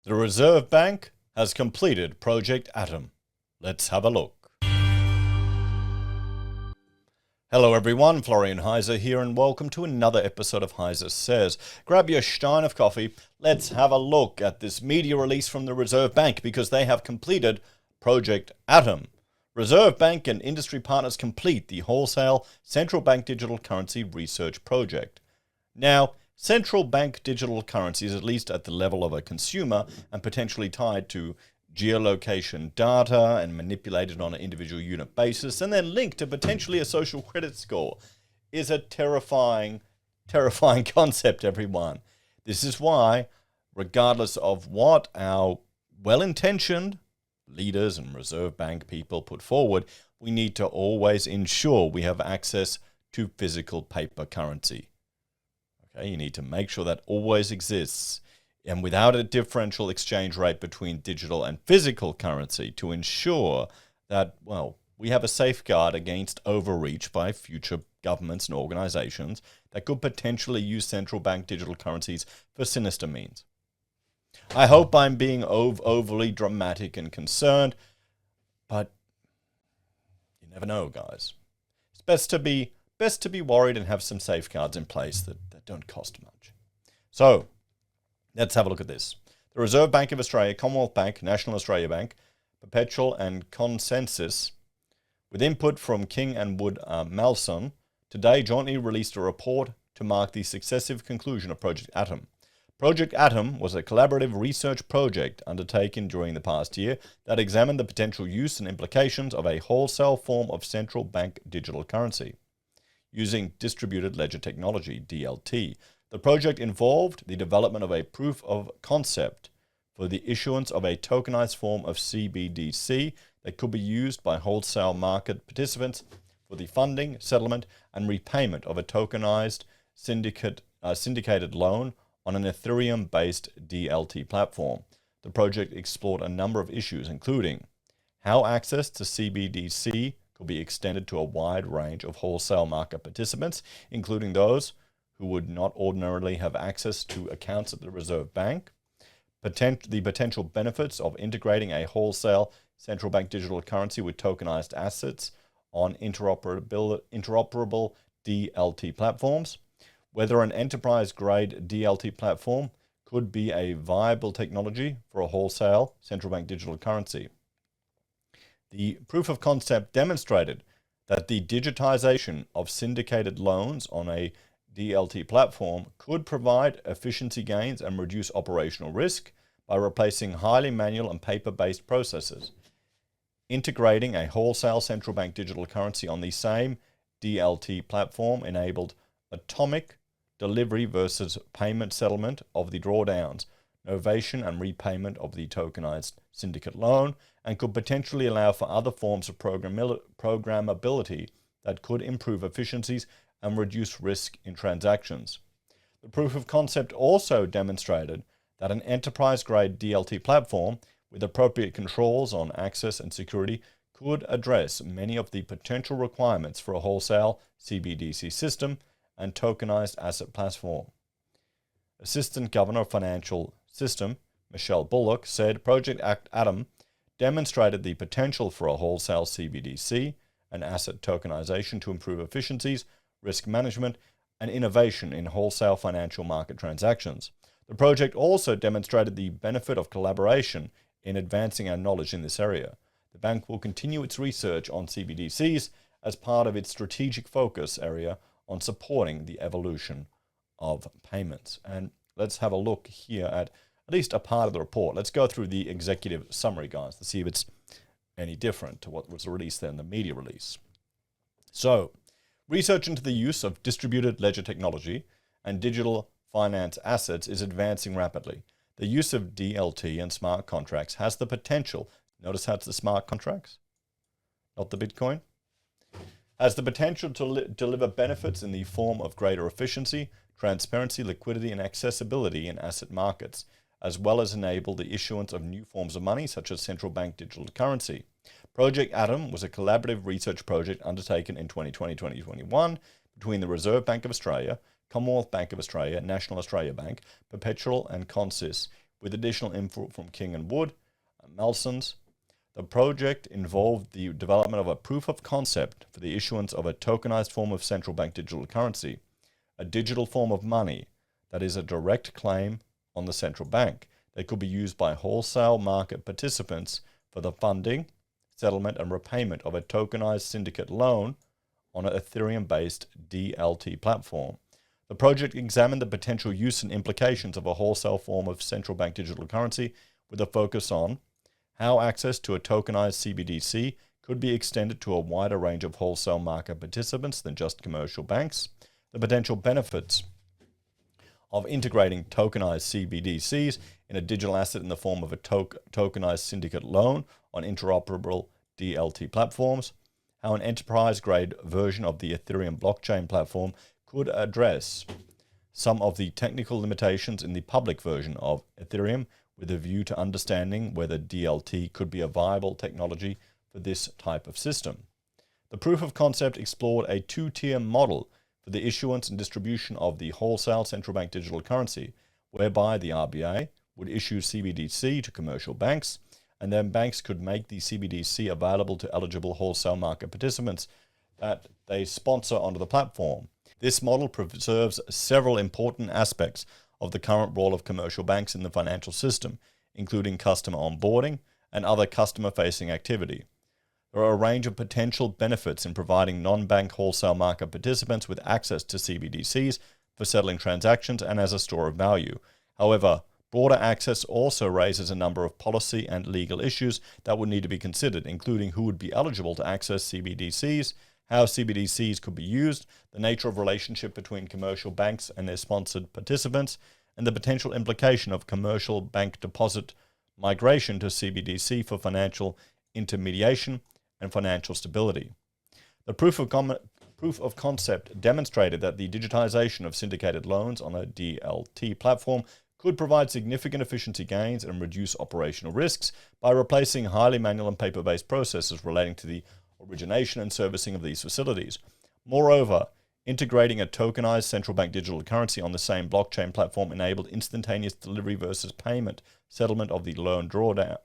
The Reserve Bank has completed Project Atom. Let's have a look. Hello everyone, Florian.heise here and welcome to another episode of HeiseSays. Grab your stein of coffee, let's have a look at this media release from the Reserve Bank because they have completed Project Atom. Reserve Bank and industry partners complete the wholesale Central Bank Digital Currency Research Project. Now, Central Bank Digital Currencies, at least at the level of a consumer and potentially tied to geolocation data and manipulated on an individual unit basis and then linked to potentially a social credit score, is a terrifying concept, everyone. This is why, regardless of what our well-intentioned leaders and Reserve Bank people put forward, we need to always ensure we have access to physical paper currency. Okay, you need to make sure that always exists, and without a differential exchange rate between digital and physical currency to ensure that, well, we have a safeguard against overreach by future governments and organizations that could potentially use central bank digital currencies for sinister means. I hope I'm being overly dramatic and concerned, but you never know, guys. It's best to be worried and have some safeguards in place that don't cost much. So, let's have a look at this. The Reserve Bank of Australia, Commonwealth Bank, National Australia Bank, Perpetual and Consensus, with input from King and Wood Malson, today jointly released a report to mark the successive conclusion of Project Atom. Project Atom was a collaborative research project undertaken during the past year that examined the potential use and implications of a wholesale form of central bank digital currency. Using distributed ledger technology, DLT, the project involved the development of a proof of concept for the issuance of a tokenized form of CBDC that could be used by wholesale market participants for the funding, settlement, and repayment of a tokenized syndicated loan on an Ethereum-based DLT platform. The project explored a number of issues, including how access to CBDC could be extended to a wide range of wholesale market participants, including those who would not ordinarily have access to accounts at the Reserve Bank, the potential benefits of integrating a wholesale central bank digital currency with tokenized assets on interoperable DLT platforms, whether an enterprise-grade DLT platform could be a viable technology for a wholesale central bank digital currency. The proof of concept demonstrated that the digitization of syndicated loans on a DLT platform could provide efficiency gains and reduce operational risk by replacing highly manual and paper-based processes. Integrating a wholesale central bank digital currency on the same DLT platform enabled atomic delivery versus payment settlement of the drawdowns, novation and repayment of the tokenized syndicate loan, and could potentially allow for other forms of programmability that could improve efficiencies and reduce risk in transactions. The proof of concept also demonstrated that an enterprise-grade DLT platform with appropriate controls on access and security could address many of the potential requirements for a wholesale CBDC system and tokenized asset platform. Assistant Governor of Financial System, Michelle Bullock, said Project Atom demonstrated the potential for a wholesale CBDC and asset tokenization to improve efficiencies, risk management, and innovation in wholesale financial market transactions. The project also demonstrated the benefit of collaboration in advancing our knowledge in this area. The bank will continue its research on CBDCs as part of its strategic focus area on supporting the evolution of payments. And let's have a look here at least a part of the report. Let's go through the executive summary, guys, to see if it's any different to what was released there in the media release. So, research into the use of distributed ledger technology and digital finance assets is advancing rapidly. The use of DLT and smart contracts has the potential, notice how it's the smart contracts, not the Bitcoin, has the potential to deliver benefits in the form of greater efficiency, transparency, liquidity, and accessibility in asset markets, as well as enable the issuance of new forms of money such as central bank digital currency. Project Atom was a collaborative research project undertaken in 2020-2021 between the Reserve Bank of Australia, Commonwealth Bank of Australia, National Australia Bank, Perpetual and Consensus, with additional input from King and Wood, Melsons. The project involved the development of a proof of concept for the issuance of a tokenized form of central bank digital currency, a digital form of money that is a direct claim on the central bank that could be used by wholesale market participants for the funding, settlement, and repayment of a tokenized syndicate loan on an Ethereum-based DLT platform. The project examined the potential use and implications of a wholesale form of central bank digital currency with a focus on how access to a tokenized CBDC could be extended to a wider range of wholesale market participants than just commercial banks, the potential benefits of integrating tokenized CBDCs in a digital asset in the form of a tokenized syndicate loan on interoperable DLT platforms, how an enterprise-grade version of the Ethereum blockchain platform could address some of the technical limitations in the public version of Ethereum with a view to understanding whether DLT could be a viable technology for this type of system. The proof of concept explored a two-tier model for the issuance and distribution of the wholesale central bank digital currency, whereby the RBA would issue CBDC to commercial banks, and then banks could make the CBDC available to eligible wholesale market participants that they sponsor onto the platform. This model preserves several important aspects of the current role of commercial banks in the financial system, including customer onboarding and other customer-facing activity. There are a range of potential benefits in providing non-bank wholesale market participants with access to CBDCs for settling transactions and as a store of value. However, broader access also raises a number of policy and legal issues that would need to be considered, including who would be eligible to access CBDCs, how CBDCs could be used, the nature of relationship between commercial banks and their sponsored participants, and the potential implication of commercial bank deposit migration to CBDC for financial intermediation and financial stability. The proof of concept demonstrated that the digitization of syndicated loans on a DLT platform could provide significant efficiency gains and reduce operational risks by replacing highly manual and paper-based processes relating to the origination and servicing of these facilities. Moreover, integrating a tokenized central bank digital currency on the same blockchain platform enabled instantaneous delivery versus payment, settlement of the loan drawdown,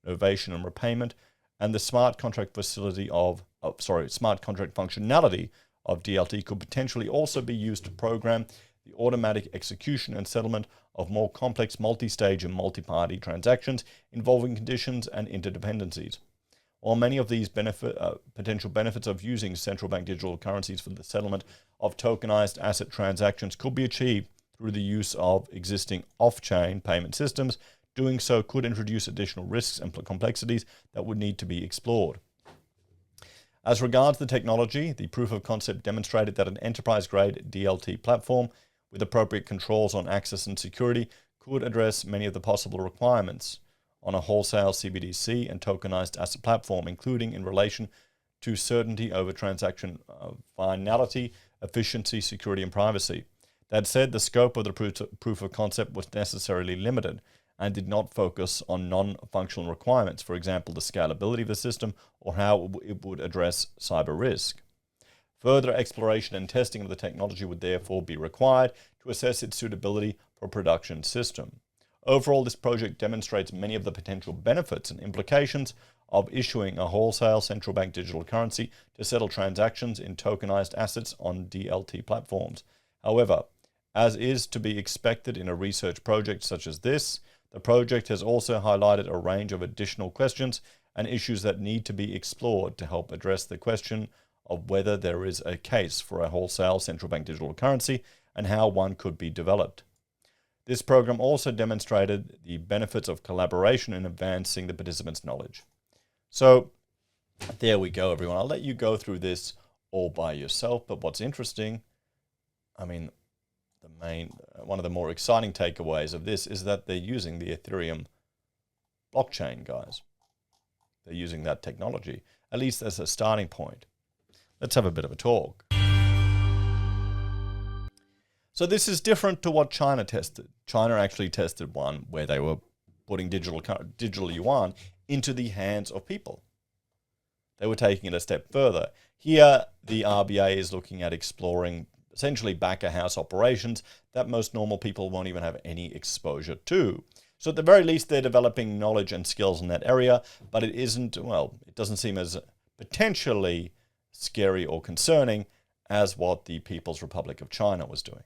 novation and repayment, and the smart contract functionality of DLT could potentially also be used to program the automatic execution and settlement of more complex multi-stage and multi-party transactions involving conditions and interdependencies. While many of these potential benefits of using central bank digital currencies for the settlement of tokenized asset transactions could be achieved through the use of existing off-chain payment systems, doing so could introduce additional risks and complexities that would need to be explored. As regards the technology, the proof of concept demonstrated that an enterprise-grade DLT platform with appropriate controls on access and security could address many of the possible requirements on a wholesale CBDC and tokenized asset platform, including in relation to certainty over transaction finality, efficiency, security, and privacy. That said, the scope of the proof of concept was necessarily limited and did not focus on non-functional requirements, for example, the scalability of the system or how it would address cyber risk. Further exploration and testing of the technology would therefore be required to assess its suitability for a production system. Overall, this project demonstrates many of the potential benefits and implications of issuing a wholesale central bank digital currency to settle transactions in tokenized assets on DLT platforms. However, as is to be expected in a research project such as this, the project has also highlighted a range of additional questions and issues that need to be explored to help address the question of whether there is a case for a wholesale central bank digital currency and how one could be developed. This program also demonstrated the benefits of collaboration in advancing the participants' knowledge. So there we go, everyone. I'll let you go through this all by yourself, but what's interesting, one of the more exciting takeaways of this is that they're using the Ethereum blockchain, guys. They're using that technology, at least as a starting point. Let's have a bit of a talk. So this is different to what China tested. China actually tested one where they were putting digital yuan into the hands of people. They were taking it a step further. Here, the RBA is looking at exploring essentially back-of-house operations that most normal people won't even have any exposure to. So at the very least, they're developing knowledge and skills in that area, but it isn't, well, it doesn't seem as potentially scary or concerning as what the People's Republic of China was doing.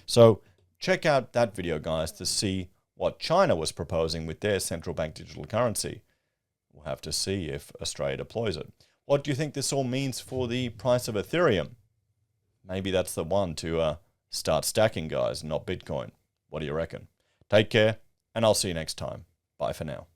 So check out that video, guys, to see what China was proposing with their central bank digital currency. We'll have to see if Australia deploys it. What do you think this all means for the price of Ethereum? Maybe that's the one to start stacking, guys, not Bitcoin. What do you reckon? Take care, and I'll see you next time. Bye for now.